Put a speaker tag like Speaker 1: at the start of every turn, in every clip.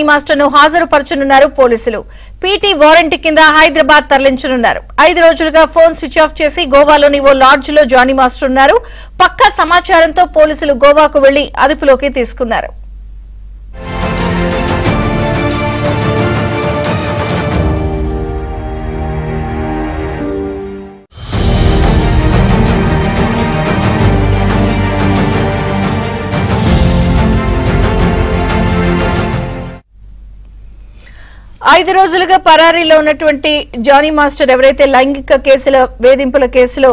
Speaker 1: మాస్టర్ను హాజరుపరచనున్నారు పోలీసులు. PT warrant కింద హైదరాబాద్ తరలించనున్నారు. 5 రోజులుగా ఫోన్ స్విచ్ ఆఫ్ చేసి గోవాలోని ఓ లాడ్జ్ లో జానీ మాస్టర్ ఉన్నారు. పక్కా సమాచారంతో పోలీసులు గోవాకు వెళ్లి అదుపులోకి తీసుకున్నారు. ఐదు రోజులుగా పరారీలో ఉన్నటువంటి జానీ మాస్టర్ ఎవరైతే లైంగిక కేసుల వేధింపుల కేసులో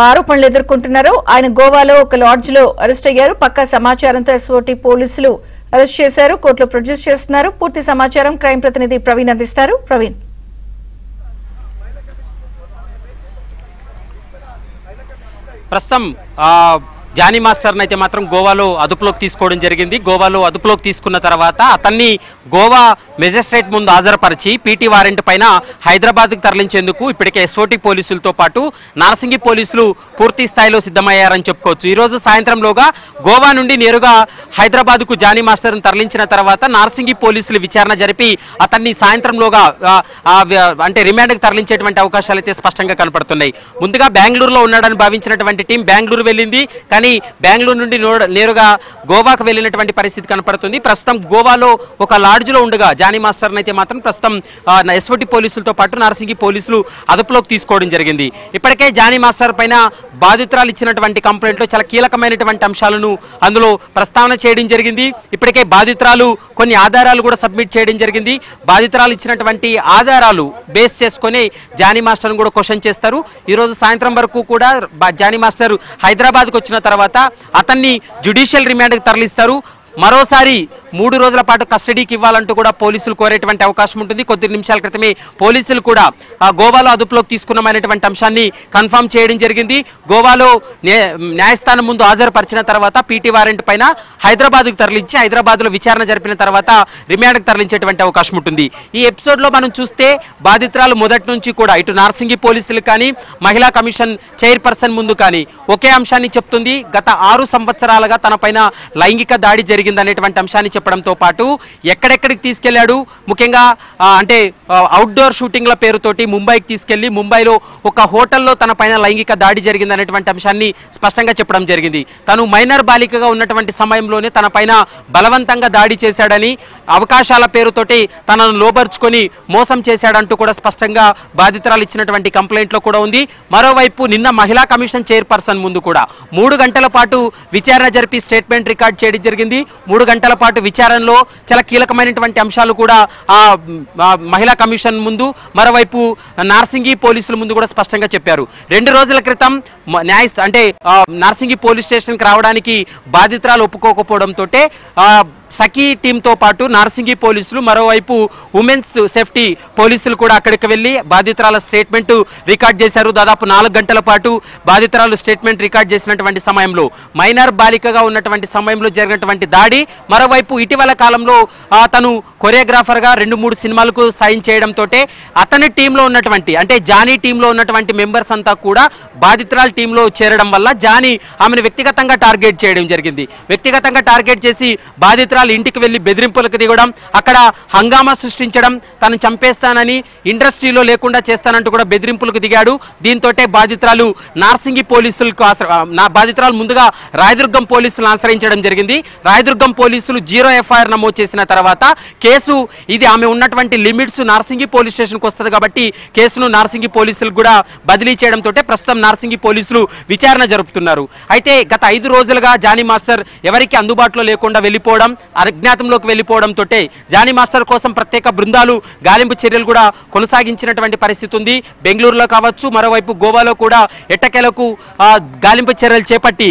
Speaker 1: ఆరోపణలు ఎదుర్కొంటున్నారో ఆయన గోవాలో ఒక లాడ్జ్ లో అరెస్ట్ అయ్యారు. పక్కా సమాచారంతో ఎస్ఓటీ పోలీసులు అరెస్ట్ చేశారు. కోర్టులో ప్రొడ్యూస్ చేస్తున్నారు. పూర్తి సమాచారం క్రైమ్ ప్రతినిధి ప్రవీణ్ అందిస్తారు. ప్రవీణ్,
Speaker 2: ప్రస్తుతం జానీ మాస్టర్ని అయితే మాత్రం గోవాలో అదుపులోకి తీసుకోవడం జరిగింది. గోవాలో అదుపులోకి తీసుకున్న తర్వాత అతన్ని గోవా మెజిస్ట్రేట్ ముందు హాజరుపరిచి పీటీ వారెంట్ పైన హైదరాబాద్కు తరలించేందుకు ఇప్పటికే ఎస్ఓటీ పోలీసులతో పాటు నార్సింగి పోలీసులు పూర్తి స్థాయిలో సిద్ధమయ్యారని చెప్పుకోవచ్చు. ఈరోజు సాయంత్రంలోగా గోవా నుండి నేరుగా హైదరాబాద్కు జానీ మాస్టర్ను తరలించిన తర్వాత నార్సింగి పోలీసులు విచారణ జరిపి అతన్ని సాయంత్రంలోగా అంటే రిమాండ్కి తరలించేటువంటి అవకాశాలు అయితే స్పష్టంగా కనపడుతున్నాయి. ముందుగా బెంగళూరులో ఉన్నాడని భావించినటువంటి టీం బెంగళూరు వెళ్ళింది. కానీ బెంగళూరు నుండి నేరుగా గోవాకు వెళ్ళినటువంటి పరిస్థితి కనపడుతుంది. ప్రస్తుతం గోవాలో ఒక లాడ్జ్లో ఉండగా జానీ మాస్టర్ని అయితే మాత్రం ప్రస్తుతం ఎస్ఓటీ పోలీసులతో పాటు నార్సింగి పోలీసులు అదుపులోకి తీసుకోవడం జరిగింది. ఇప్పటికే జానీ మాస్టర్ పైన బాధితురాలు ఇచ్చినటువంటి కంప్లైంట్లో చాలా కీలకమైనటువంటి అంశాలను అందులో ప్రస్తావన చేయడం జరిగింది. ఇప్పటికే బాధితురాలు కొన్ని ఆధారాలు కూడా సబ్మిట్ చేయడం జరిగింది. బాధితురాలు ఇచ్చినటువంటి ఆధారాలు బేస్ చేసుకొని జానీ మాస్టర్ను కూడా క్వశ్చన్ చేస్తారు. ఈరోజు సాయంత్రం వరకు కూడా జానీ మాస్టర్ హైదరాబాద్కు వచ్చిన తర్వాత అతన్ని జ్యుడిషియల్ రిమాండ్కి తరలిస్తారు. మరోసారి 3 రోజుల పాటు కస్టడీకి ఇవ్వాలంటూ కూడా పోలీసులు కోరేటువంటి అవకాశం ఉంటుంది. కొద్ది నిమిషాల క్రితమే పోలీసులు కూడా గోవాలో అదుపులోకి తీసుకున్నామనేటువంటి అంశాన్ని కన్ఫర్మ్ చేయడం జరిగింది. గోవాలో న్యాయస్థానం ముందు హాజరుపరిచిన తర్వాత పీటీ వారెంట్ పైన హైదరాబాద్కు తరలించి హైదరాబాద్లో విచారణ జరిపిన తర్వాత రిమాండ్కి తరలించేటువంటి అవకాశం ఉంటుంది. ఈ ఎపిసోడ్లో మనం చూస్తే బాధితురాలు మొదటి నుంచి కూడా ఇటు నార్సింగి పోలీసులు కానీ మహిళా కమిషన్ చైర్పర్సన్ ముందు కానీ ఒకే అంశాన్ని చెప్తుంది. గత 6 సంవత్సరాలుగా తన పైన లైంగిక దాడి జరిగిందనేటువంటి అంశాన్ని చెప్పడంతో పాటు ఎక్కడెక్కడికి తీసుకెళ్లాడు, ముఖ్యంగా అంటే అవుట్డోర్ షూటింగ్ల పేరుతోటి ముంబైకి తీసుకెళ్లి ముంబైలో ఒక హోటల్లో తన పైన లైంగిక దాడి జరిగిందనేటువంటి అంశాన్ని స్పష్టంగా చెప్పడం జరిగింది. తను మైనర్ బాలికగా ఉన్నటువంటి సమయంలోనే తన పైన బలవంతంగా దాడి చేశాడని, అవకాశాల పేరుతోటి తనను లోబర్చుకొని మోసం చేశాడంటూ కూడా స్పష్టంగా బాధితురాలు ఇచ్చినటువంటి కంప్లైంట్లో కూడా ఉంది. మరోవైపు నిన్న మహిళా కమిషన్ చైర్పర్సన్ ముందు కూడా 3 గంటల పాటు విచారణ జరిపి స్టేట్మెంట్ రికార్డ్ చేయడం జరిగింది. 3 గంటల పాటు విచారణలో చాలా కీలకమైనటువంటి అంశాలు కూడా మహిళా కమిషన్ ముందు, మరోవైపు నార్సింగి పోలీసుల ముందు కూడా స్పష్టంగా చెప్పారు. 2 రోజుల క్రితం నార్సింగి పోలీస్ స్టేషన్కి రావడానికి బాధితురాలు ఒప్పుకోకపోవడంతో సఖీ టీంతో పాటు నార్సింగి పోలీసులు, మరోవైపు ఉమెన్స్ సేఫ్టీ పోలీసులు కూడా అక్కడికి వెళ్ళి బాధితురాల స్టేట్మెంట్ రికార్డ్ చేశారు. దాదాపు 4 గంటల పాటు బాధితురాలు స్టేట్మెంట్ రికార్డ్ చేసినటువంటి సమయంలో మైనర్ బాలికగా ఉన్నటువంటి సమయంలో జరిగినటువంటి దాడి, మరోవైపు ఇటీవల కాలంలో తను కొరియోగ్రాఫర్గా 2-3 సినిమాలకు సాయం చేయడంతో అతని టీంలో ఉన్నటువంటి అంటే జానీ టీంలో ఉన్నటువంటి మెంబర్స్ అంతా కూడా బాధితురాల టీంలో చేరడం వల్ల జానీ ఆమెను వ్యక్తిగతంగా టార్గెట్ చేయడం జరిగింది. వ్యక్తిగతంగా టార్గెట్ చేసి బాధితురాలు ఇంటికి వెళ్లి బెదిరింపులకు దిగడం, అక్కడ హంగామా సృష్టించడం, తను చంపేస్తానని, ఇండస్ట్రీలో లేకుండా చేస్తానంటూ కూడా బెదిరింపులకు దిగాడు. దీంతో బాధితురాలు నార్సింగి పోలీసులకు బాధితురాలు ముందుగా రాయదుర్గం పోలీసులను ఆశ్రయించడం జరిగింది. రాయదుర్గం పోలీసులు 0 ఎఫ్ఐఆర్ నమోదు చేసిన తర్వాత కేసు ఇది ఆమె ఉన్నటువంటి లిమిట్స్ నార్సింగి పోలీస్ స్టేషన్కి వస్తుంది కాబట్టి కేసును నార్సింగి పోలీసులకు కూడా బదిలీ చేయడంతో ప్రస్తుతం నార్సింగి పోలీసులు విచారణ జరుపుతున్నారు. అయితే గత 5 రోజులుగా జానీ మాస్టర్ ఎవరికి అందుబాటులో లేకుండా వెళ్ళిపోవడం, అజ్ఞాతంలోకి వెళ్ళిపోవడంతో జానీ మాస్టర్ కోసం ప్రత్యేక బృందాలు గాలింపు చర్యలు కూడా కొనసాగించినటువంటి పరిస్థితి ఉంది. బెంగళూరులో కావచ్చు, మరోవైపు గోవాలో కూడా ఎట్టకేలకు గాలింపు చర్యలు చేపట్టి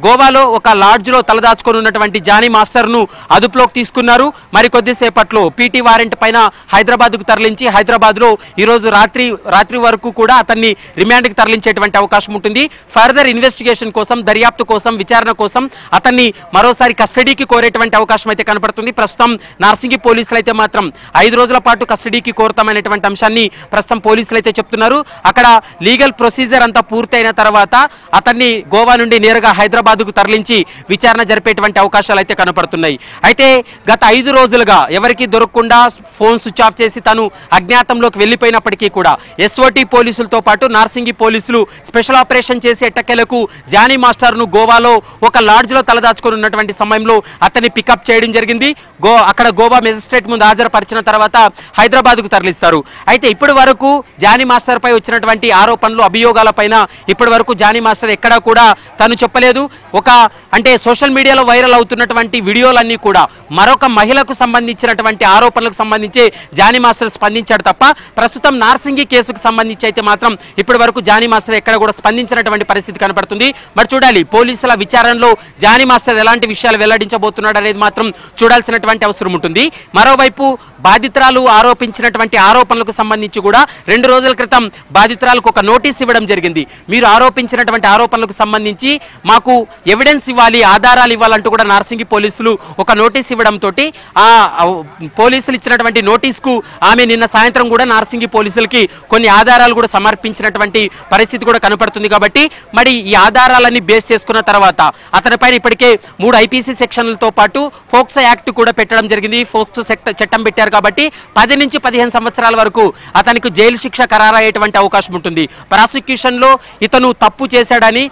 Speaker 2: గోవాలో ఒక లాడ్జ్లో తలదాచుకొని ఉన్నటువంటి జానీ మాస్టర్ను అదుపులోకి తీసుకున్నారు. మరికొద్దిసేపట్లో పీటీ వారెంట్ పైన హైదరాబాద్కు తరలించి హైదరాబాద్లో ఈరోజు రాత్రి వరకు కూడా అతన్ని రిమాండ్కి తరలించేటువంటి అవకాశం ఉంటుంది. ఫర్దర్ ఇన్వెస్టిగేషన్ కోసం, దర్యాప్తు కోసం, విచారణ కోసం అతన్ని మరోసారి కస్టడీకి కోరేటువంటి అవకాశం అయితే కనపడుతుంది. ప్రస్తుతం నార్సింగి పోలీసులు అయితే మాత్రం 5 రోజుల పాటు కస్టడీకి కోరుతామనేటువంటి అంశాన్ని ప్రస్తుతం పోలీసులు అయితే చెప్తున్నారు. అక్కడ లీగల్ ప్రొసీజర్ అంతా పూర్తయిన తర్వాత అతన్ని గోవా నుండి నేరుగా హైదరాబాద్కు తరలించి విచారణ జరిపేటువంటి అవకాశాలు అయితే కనపడుతున్నాయి. అయితే గత 5 రోజులుగా ఎవరికి దొరకకుండా ఫోన్ స్విచ్ ఆఫ్ చేసి తను అజ్ఞాతంలోకి వెళ్ళిపోయినప్పటికీ కూడా ఎస్ఓటీ పోలీసులతో పాటు నార్సింగి పోలీసులు స్పెషల్ ఆపరేషన్ చేసి ఎట్టకేలకు జానీ మాస్టర్ను గోవాలో ఒక లాడ్జ్లో తలదాచుకొని ఉన్నటువంటి సమయంలో అతన్ని పికప్ చేయడం జరిగింది. అక్కడ గోవా మెజిస్ట్రేట్ ముందు హాజరుపరిచిన తర్వాత హైదరాబాద్కు తరలిస్తారు. అయితే ఇప్పటి వరకు జానీ మాస్టర్ పై వచ్చినటువంటి ఆరోపణలు అభియోగాలపైన ఇప్పటి వరకు జానీ మాస్టర్ ఎక్కడా కూడా తను చెప్పలేదు. అంటే సోషల్ మీడియాలో వైరల్ అవుతున్నటువంటి వీడియోలన్నీ కూడా మరొక మహిళకు సంబంధించినటువంటి ఆరోపణలకు సంబంధించి జానీ మాస్టర్ స్పందించాడు తప్ప ప్రస్తుతం నార్సింగి కేసుకు సంబంధించి అయితే మాత్రం ఇప్పటి వరకు జానీ మాస్టర్ ఎక్కడ కూడా స్పందించినటువంటి పరిస్థితి కనపడుతుంది. మరి చూడాలి పోలీసుల విచారణలో జానీ మాస్టర్ ఎలాంటి విషయాలు వెల్లడించబోతున్నాడు అనేది మాత్రం చూడాల్సినటువంటి అవసరం ఉంటుంది. మరోవైపు బాధితురాలు ఆరోపించినటువంటి ఆరోపణలకు సంబంధించి కూడా 2 రోజుల క్రితం బాధితురాలకు ఒక నోటీస్ ఇవ్వడం జరిగింది. మీరు ఆరోపించినటువంటి ఆరోపణలకు సంబంధించి మాకు ఎవిడెన్స్ ఇవ్వాలి, ఆధారాలు ఇవ్వాలంటూ కూడా నార్సింగి పోలీసులు ఒక నోటీస్ ఇవ్వడంతో ఆ పోలీసులు ఇచ్చినటువంటి నోటీస్కు ఆమె నిన్న సాయంత్రం కూడా నార్సింగి పోలీసులకి కొన్ని ఆధారాలు కూడా సమర్పించినటువంటి పరిస్థితి కూడా కనపడుతుంది. కాబట్టి మరి ఈ ఆధారాలన్నీ బేస్ చేసుకున్న తర్వాత అతనిపైన ఇప్పటికే 3 ఐపీసీ సెక్షన్లతో పాటు ఫోక్సో యాక్ట్ కూడా పెట్టడం జరిగింది. ఫోక్సో చట్టం పెట్టారు కాబట్టి 10 నుంచి 15 సంవత్సరాల వరకు అతనికి జైలు శిక్ష ఖరారయ్యేటువంటి అవకాశం ఉంటుంది. ప్రాసిక్యూషన్లో ఇతను తప్పు చేశాడని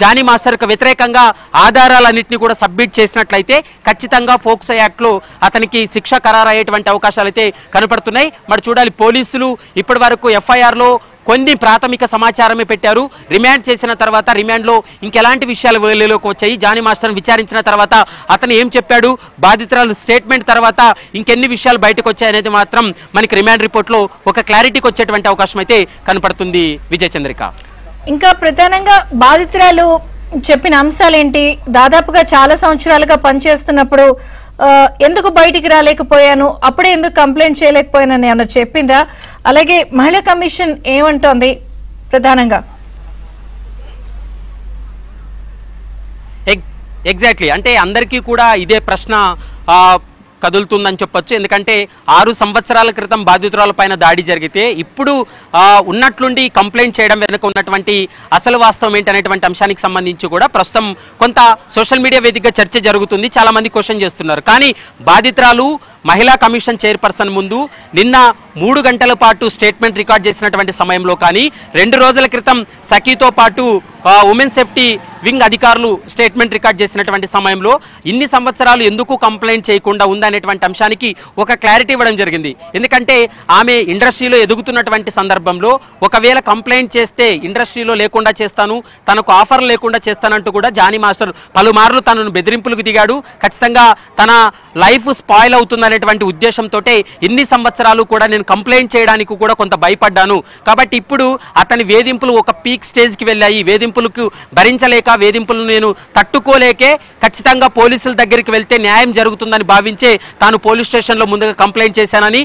Speaker 2: జానీ మాస్టర్కు వ్యతిరేకంగా ఆధారాలన్నింటినీ కూడా సబ్మిట్ చేసినట్లయితే ఖచ్చితంగా ఫోక్సో యాక్ట్లో అతనికి శిక్ష ఖరారయ్యేటువంటి అవకాశాలు అయితే కనపడుతున్నాయి. మరి చూడాలి పోలీసులు ఇప్పటి వరకు ఎఫ్ఐఆర్లో కొన్ని ప్రాథమిక సమాచారమే పెట్టారు. రిమాండ్ చేసిన తర్వాత రిమాండ్లో ఇంకెలాంటి విషయాలు వెలుగులోకి వచ్చాయి, జానీ మాస్టర్ని విచారించిన తర్వాత అతను ఏం చెప్పాడు, బాధితురాలు స్టేట్మెంట్ తర్వాత ఇంకెన్ని విషయాలు బయటకు వచ్చాయనేది మాత్రం మనకి రిమాండ్ రిపోర్ట్లో ఒక క్లారిటీకి వచ్చేటువంటి అవకాశం అయితే కనపడుతుంది. విజయచంద్రిక,
Speaker 1: ఇంకా ప్రధానంగా బాధితురాలు చెప్పిన అంశాలేంటి? దాదాపుగా చాలా సంవత్సరాలుగా పనిచేస్తున్నప్పుడు ఎందుకు బయటికి రాలేకపోయాను, అప్పుడే ఎందుకు కంప్లైంట్ చేయలేకపోయానని ఏమన్నా చెప్పిందా? అలాగే మహిళా కమిషన్ ఏమంటోంది ప్రధానంగా?
Speaker 2: ఎగ్జాక్ట్లీ, అంటే అందరికీ కూడా ఇదే ప్రశ్న కదులుతుందని చెప్పొచ్చు. ఎందుకంటే 6 సంవత్సరాల క్రితం బాధితురాల పైన దాడి జరిగితే ఇప్పుడు ఉన్నట్లుండి కంప్లైంట్ చేయడం వెనుక ఉన్నటువంటి అసలు వాస్తవం ఏంటనేటువంటి అంశానికి సంబంధించి కూడా ప్రస్తుతం కొంత సోషల్ మీడియా వేదికగా చర్చ జరుగుతుంది. చాలా మంది క్వశ్చన్ చేస్తున్నారు. కానీ బాధితురాలు మహిళా కమిషన్ చైర్పర్సన్ ముందు నిన్న 3 గంటల పాటు స్టేట్మెంట్ రికార్డ్ చేసినటువంటి సమయంలో కానీ 2 రోజుల క్రితం సఖీతో పాటు ఉమెన్ సేఫ్టీ వింగ్ అధికారులు స్టేట్మెంట్ రికార్డ్ చేసినటువంటి సమయంలో ఇన్ని సంవత్సరాలు ఎందుకు కంప్లైంట్ చేయకుండా ఉందనేటువంటి అంశానికి ఒక క్లారిటీ ఇవ్వడం జరిగింది. ఎందుకంటే ఆమె ఇండస్ట్రీలో ఎదుగుతున్నటువంటి సందర్భంలో ఒకవేళ కంప్లైంట్ చేస్తే ఇండస్ట్రీలో లేకుండా చేస్తాను, తనకు ఆఫర్ లేకుండా చేస్తానంటూ కూడా జానీ మాస్టర్ పలుమార్లు తనను బెదిరింపులకు దిగాడు. ఖచ్చితంగా తన లైఫ్ స్పాయిల్ అవుతుందనేటువంటి ఉద్దేశంతో ఇన్ని సంవత్సరాలు కూడా నేను కంప్లైంట్ చేయడానికి కూడా కొంత భయపడ్డాను. కాబట్టి ఇప్పుడు అతని వేధింపులు ఒక పీక్ స్టేజ్కి వెళ్ళాయి. వేధింపులకు భరించలేక, వేధింపులను నేను తట్టుకోలేకే ఖచ్చితంగా పోలీసుల దగ్గరికి వెళ్తే న్యాయం జరుగుతుందని భావించే తాను పోలీస్ స్టేషన్లో ముందుగా కంప్లైంట్ చేశానని,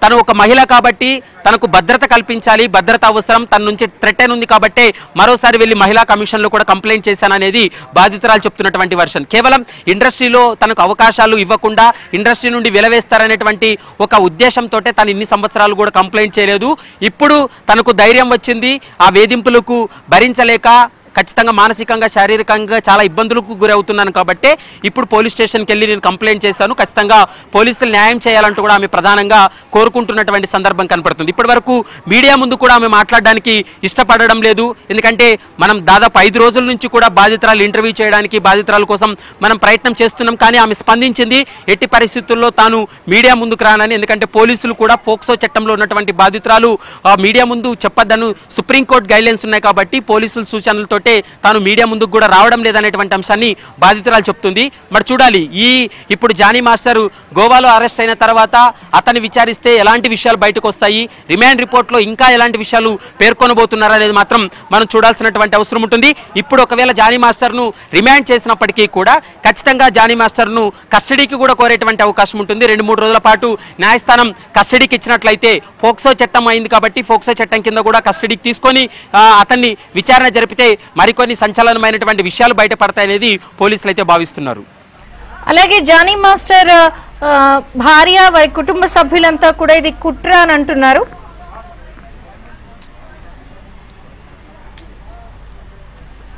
Speaker 2: తను ఒక మహిళ కాబట్టి తనకు భద్రత కల్పించాలి, భద్రత అవసరం, తన నుంచి థ్రెట్ ఉంది కాబట్టి మరోసారి వెళ్ళి మహిళా కమిషన్లో కూడా కంప్లైంట్ చేశాననేది బాధితురాలు చెప్తున్నటువంటి వర్షన్. కేవలం ఇండస్ట్రీలో తనకు అవకాశాలు ఇవ్వకుండా ఇండస్ట్రీ నుండి వెలవేస్తారనేటువంటి ఒక ఉద్దేశంతో తను ఇన్ని సంవత్సరాలు కూడా కంప్లైంట్ చేయలేదు. ఇప్పుడు తనకు ధైర్యం వచ్చింది, ఆ వేధింపులకు భరించలేక ఖచ్చితంగా మానసికంగా, శారీరకంగా చాలా ఇబ్బందులకు గురవుతున్నాను కాబట్టి ఇప్పుడు పోలీస్ స్టేషన్కి వెళ్ళి నేను కంప్లైంట్ చేశాను, ఖచ్చితంగా పోలీసులు న్యాయం చేయాలంటూ కూడా ఆమె ప్రధానంగా కోరుకుంటున్నటువంటి సందర్భం కనపడుతుంది. ఇప్పటి వరకు మీడియా ముందు కూడా ఆమె మాట్లాడడానికి ఇష్టపడడం లేదు. ఎందుకంటే మనం దాదాపు 5 రోజుల నుంచి కూడా బాధితురాలు ఇంటర్వ్యూ చేయడానికి, బాధితురాల కోసం మనం ప్రయత్నం చేస్తున్నాం. కానీ ఆమె స్పందించింది ఎట్టి పరిస్థితుల్లో తాను మీడియా ముందుకు రానని. ఎందుకంటే పోలీసులు కూడా పోక్సో చట్టంలో ఉన్నటువంటి బాధితురాలు మీడియా ముందు చెప్పొద్దను సుప్రీంకోర్టు గైడ్లైన్స్ ఉన్నాయి కాబట్టి పోలీసుల సూచనలతో తాను మీడియా ముందుకు కూడా రావడం లేదనేటువంటి అంశాన్ని బాధితురాలు చెప్తుంది. మరి చూడాలి ఇప్పుడు జానీ మాస్టర్ గోవాలో అరెస్ట్ అయిన తర్వాత అతన్ని విచారిస్తే ఎలాంటి విషయాలు బయటకు వస్తాయి, రిమాండ్ రిపోర్ట్లో ఇంకా ఎలాంటి విషయాలు పేర్కొనబోతున్నారనేది మాత్రం మనం చూడాల్సినటువంటి అవసరం ఉంటుంది. ఇప్పుడు ఒకవేళ జానీ మాస్టర్ను రిమాండ్ చేసినప్పటికీ కూడా ఖచ్చితంగా జానీ మాస్టర్ను కస్టడీకి కూడా కోరేటువంటి అవకాశం ఉంటుంది. 2-3 రోజుల పాటు న్యాయస్థానం కస్టడీకి ఇచ్చినట్లయితే ఫోక్సో చట్టం అయింది కాబట్టి ఫోక్సో చట్టం కింద కూడా కస్టడీకి తీసుకొని అతన్ని విచారణ జరిపితే మరికొన్ని సంచలనమైనటువంటి విషయాలు బయటపడతాయనేది పోలీసులు అయితే భావిస్తున్నారు.
Speaker 1: అలాగే జానీ మాస్టర్ భార్య వారి కుటుంబ సభ్యులంతా కూడా ఇది కుట్ర అని అంటున్నారు.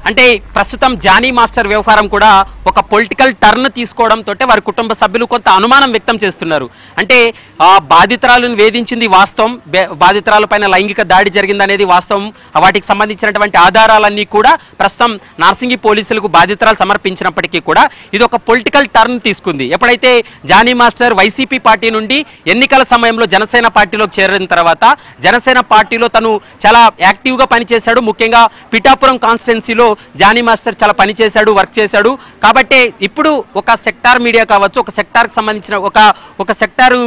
Speaker 2: అంటే ప్రస్తుతం జానీ మాస్టర్ వ్యవహారం కూడా ఒక పొలిటికల్ టర్న్ తీసుకోవడంతో వారి కుటుంబ సభ్యులు కొంత అనుమానం వ్యక్తం చేస్తున్నారు. అంటే బాధితురాలను వేధించింది వాస్తవం, బాధితురాలపైన లైంగిక దాడి జరిగిందనేది వాస్తవం. వాటికి సంబంధించినటువంటి ఆధారాలన్నీ కూడా ప్రస్తుతం నార్సింగి పోలీసులకు బాధితురాలు సమర్పించినప్పటికీ కూడా ఇది ఒక పొలిటికల్ టర్న్ తీసుకుంది. ఎప్పుడైతే జానీ మాస్టర్ వైసీపీ పార్టీ నుండి ఎన్నికల సమయంలో జనసేన పార్టీలోకి చేరిన తర్వాత జనసేన పార్టీలో తను చాలా యాక్టివ్గా పనిచేశాడు. ముఖ్యంగా పిఠాపురం కాన్స్టిట్యున్సీలో జానీ మాస్టర్ చాలా పని చేశాడు, వర్క్ చేశాడు. కాబట్టి ఇప్పుడు ఒక సెక్టార్ మీడియా కావచ్చు, ఒక సెక్టార్కి సంబంధించిన ఒక సెక్టారు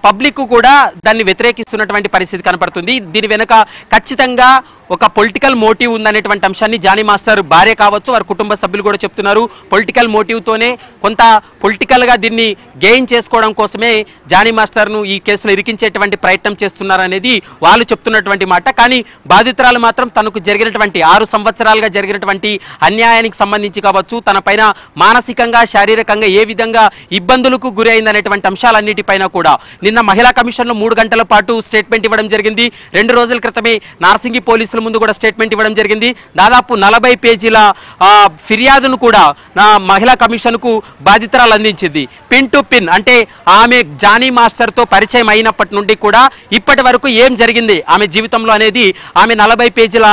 Speaker 2: పబ్లిక్ కూడా దాన్ని వ్యతిరేకిస్తున్నటువంటి పరిస్థితి కనపడుతుంది. దీని వెనుక ఖచ్చితంగా ఒక పొలిటికల్ మోటివ్ ఉందనేటువంటి అంశాన్ని జానీ మాస్టర్ భార్య కావచ్చు, వారి కుటుంబ సభ్యులు కూడా చెప్తున్నారు. పొలిటికల్ మోటివ్తోనే కొంత పొలిటికల్గా దీన్ని గెయిన్ చేసుకోవడం కోసమే జానీ మాస్టర్ను ఈ కేసులో ఇరికించేటువంటి ప్రయత్నం చేస్తున్నారనేది వాళ్ళు చెప్తున్నటువంటి మాట. కానీ బాధితురాలు మాత్రం తనకు జరిగినటువంటి 6 సంవత్సరాలుగా జరిగినటువంటి అన్యాయానికి సంబంధించి కావచ్చు, తన పైన మానసికంగా శారీరకంగా ఏ విధంగా ఇబ్బందులకు గురి అయిందనేటువంటి అంశాలన్నిటిపైన కూడా నిన్న మహిళా కమిషన్లో 3 గంటల పాటు స్టేట్మెంట్ ఇవ్వడం జరిగింది. 2 రోజుల క్రితమే నార్సింగి పోలీసుల ముందు కూడా స్టేట్మెంట్ ఇవ్వడం జరిగింది. దాదాపు 40 పేజీల ఫిర్యాదును కూడా నా మహిళా కమిషన్కు బాధితురాలు అందించింది. పిన్ టు పిన్, అంటే ఆమె జానీ మాస్టర్తో పరిచయం అయినప్పటి నుండి కూడా ఇప్పటి వరకు ఏం జరిగింది ఆమె జీవితంలో అనేది ఆమె 40 పేజీల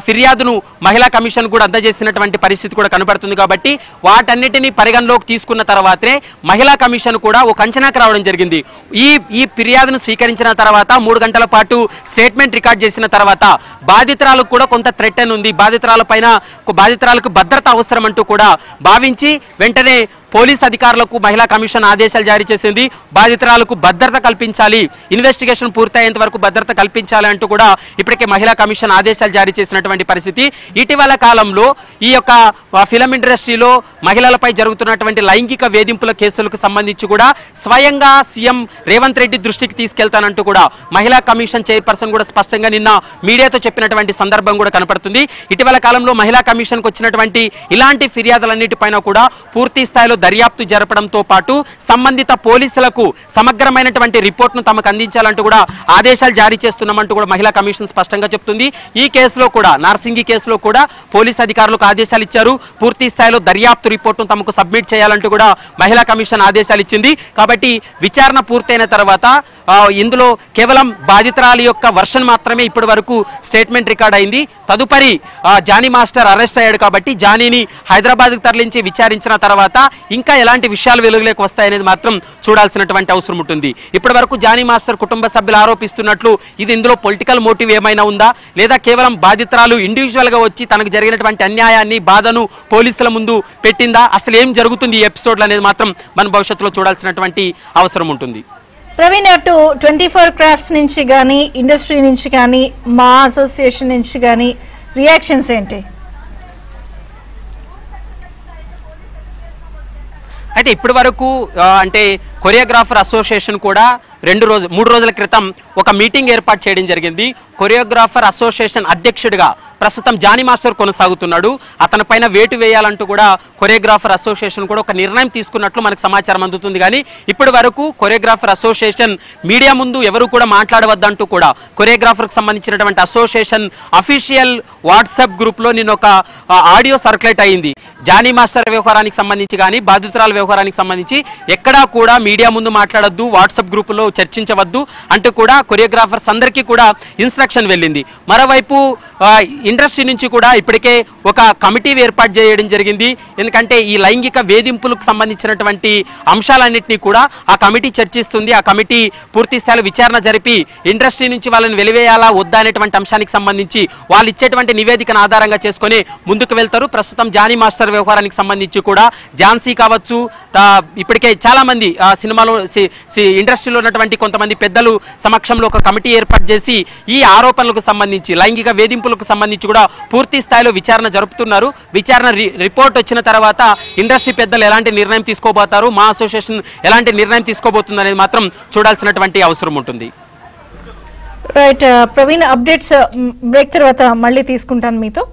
Speaker 2: ఫిర్యాదును మహిళా కమిషన్ కూడా అందజేసినటువంటి పరిస్థితి కూడా కనబడుతుంది. కాబట్టి వాటన్నిటినీ పరిగణలోకి తీసుకున్న తర్వాతనే మహిళా కమిషన్ కూడా ఒక అంచనాకు రావడం జరిగింది. ఈ ఫిర్యాదును స్వీకరించిన తర్వాత 3 గంటల పాటు స్టేట్మెంట్ రికార్డ్ చేసిన తర్వాత బాధితురాలకు కూడా కొంత థ్రెట్ అని ఉంది. బాధితురాలకు భద్రత అవసరం అంటూ కూడా భావించి వెంటనే పోలీస్ అధికారులకు మహిళా కమిషన్ ఆదేశాలు జారీ చేసింది. బాధితురాలకు భద్రత కల్పించాలి, ఇన్వెస్టిగేషన్ పూర్తయ్యేంత వరకు భద్రత కల్పించాలి అంటూ కూడా ఇప్పటికే మహిళా కమిషన్ ఆదేశాలు జారీ చేసినటువంటి పరిస్థితి. ఇటీవల కాలంలో ఈ యొక్క ఫిలిం ఇండస్ట్రీలో మహిళలపై జరుగుతున్నటువంటి లైంగిక వేధింపుల కేసులకు సంబంధించి కూడా స్వయంగా సీఎం రేవంత్ రెడ్డి దృష్టికి తీసుకెళ్తానంటూ కూడా మహిళా కమిషన్ చైర్పర్సన్ కూడా స్పష్టంగా నిన్న మీడియాతో చెప్పినటువంటి సందర్భం కూడా కనపడుతుంది. ఇటీవల కాలంలో మహిళా కమిషన్కు వచ్చినటువంటి ఇలాంటి ఫిర్యాదులన్నిటిపైన కూడా పూర్తి స్థాయిలో దర్యాప్తు జరపడంతో పాటు సంబంధిత పోలీసులకు సమగ్రమైనటువంటి రిపోర్ట్ను తమకు అందించాలంటూ కూడా ఆదేశాలు జారీ చేస్తున్నామంటూ కూడా మహిళా కమిషన్ స్పష్టంగా చెప్తుంది. ఈ కేసులో కూడా నార్సింగి కేసులో కూడా పోలీస్ అధికారులకు ఆదేశాలు ఇచ్చారు. పూర్తి స్థాయిలో దర్యాప్తు రిపోర్ట్ను తమకు సబ్మిట్ చేయాలంటూ కూడా మహిళా కమిషన్ ఆదేశాలు ఇచ్చింది. కాబట్టి విచారణ పూర్తయిన తర్వాత ఇందులో కేవలం బాధితురాలి యొక్క వర్షన్ మాత్రమే ఇప్పటి వరకు స్టేట్మెంట్ రికార్డ్ అయింది. తదుపరి జానీ మాస్టర్ అరెస్ట్ అయ్యాడు కాబట్టి జానీని హైదరాబాద్కు తరలించి విచారించిన తర్వాత ఇంకా ఎలాంటి విషయాలు వెలుగులోకి వస్తాయనేది మాత్రం చూడాల్సినటువంటి అవసరం ఉంటుంది. ఇప్పటి వరకు జానీ మాస్టర్ కుటుంబ సభ్యులు ఆరోపిస్తున్నట్లు ఇది ఇందులో పొలిటికల్ మోటివ్ ఏమైనా ఉందా, లేదా కేవలం బాధితురాలు ఇండివిజువల్గా వచ్చి తనకు జరిగినటువంటి అన్యాయాన్ని బాధను పోలీసుల ముందు పెట్టిందా, అసలు ఏం జరుగుతుంది ఈ ఎపిసోడ్లు అనేది మాత్రం మన భవిష్యత్తులో చూడాల్సినటువంటి అవసరం ఉంటుంది.
Speaker 1: ప్రవీణ్, అటు 24 క్రాఫ్ట్స్ నుంచి కానీ ఇండస్ట్రీ నుంచి కానీ మా అసోసియేషన్ నుంచి కానీ రియాక్షన్స్ ఏంటి?
Speaker 2: అయితే ఇప్పటి వరకు అంటే కొరియోగ్రాఫర్ అసోసియేషన్ కూడా 3 రోజుల క్రితం ఒక మీటింగ్ ఏర్పాటు చేయడం జరిగింది. కొరియోగ్రాఫర్ అసోసియేషన్ అధ్యక్షుడిగా ప్రస్తుతం జానీ మాస్టర్ కొనసాగుతున్నాడు. అతని పైన వేటు వేయాలంటూ కూడా కొరియోగ్రాఫర్ అసోసియేషన్ కూడా ఒక నిర్ణయం తీసుకున్నట్లు మనకు సమాచారం అందుతుంది. కానీ ఇప్పటి వరకు కొరియోగ్రాఫర్ అసోసియేషన్ మీడియా ముందు ఎవరు కూడా మాట్లాడవద్దంటూ కూడా కొరియోగ్రాఫర్కి సంబంధించినటువంటి అసోసియేషన్ అఫీషియల్ వాట్సాప్ గ్రూప్లో నిన్న ఒక ఆడియో సర్క్యులేట్ అయింది. జానీ మాస్టర్ వ్యవహారానికి సంబంధించి కానీ బాధితురాల వ్యవహారానికి సంబంధించి ఎక్కడా కూడా మీడియా ముందు మాట్లాడొద్దు, వాట్సాప్ గ్రూపులో చర్చించవద్దు అంటూ కూడా కొరియోగ్రాఫర్స్ అందరికీ కూడా ఇన్స్ట్రక్షన్ వెళ్ళింది. మరోవైపు ఇండస్ట్రీ నుంచి కూడా ఇప్పటికే ఒక కమిటీ ఏర్పాటు చేయడం జరిగింది. ఎందుకంటే ఈ లైంగిక వేధింపులకు సంబంధించినటువంటి అంశాలన్నింటినీ కూడా ఆ కమిటీ చర్చిస్తుంది. ఆ కమిటీ పూర్తి స్థాయిలో విచారణ జరిపి ఇండస్ట్రీ నుంచి వాళ్ళని వెలివేయాలా వద్దా అనేటువంటి అంశానికి సంబంధించి వాళ్ళు ఇచ్చేటువంటి నివేదికను ఆధారంగా చేసుకొని ముందుకు వెళ్తారు. ప్రస్తుతం జానీ మాస్టర్ వ్యవహారానికి సంబంధించి కూడా ఝాన్సీ కావచ్చు, ఇప్పటికే చాలా మంది సినిమాలో ఇండస్ట్రీలో ఉన్నటువంటి కొంతమంది పెద్దలు సమక్షంలో ఒక కమిటీ ఏర్పాటు చేసి ఈ ఆరోపణలకు సంబంధించి లైంగిక వేధింపులకు సంబంధించి కూడా పూర్తి స్థాయిలో విచారణ జరుపుతున్నారు. విచారణ రిపోర్ట్ వచ్చిన తర్వాత ఇండస్ట్రీ పెద్దలు ఎలాంటి నిర్ణయం తీసుకోబోతారు, మా అసోసియేషన్ ఎలాంటి నిర్ణయం తీసుకోబోతుంది అనేది మాత్రం చూడాల్సినటువంటి అవసరం ఉంటుంది.
Speaker 1: రైట్ ప్రవీణ్, అప్డేట్స్ బ్రేక్ తర్వాత మళ్ళీ తీసుకుంటాను మీతో.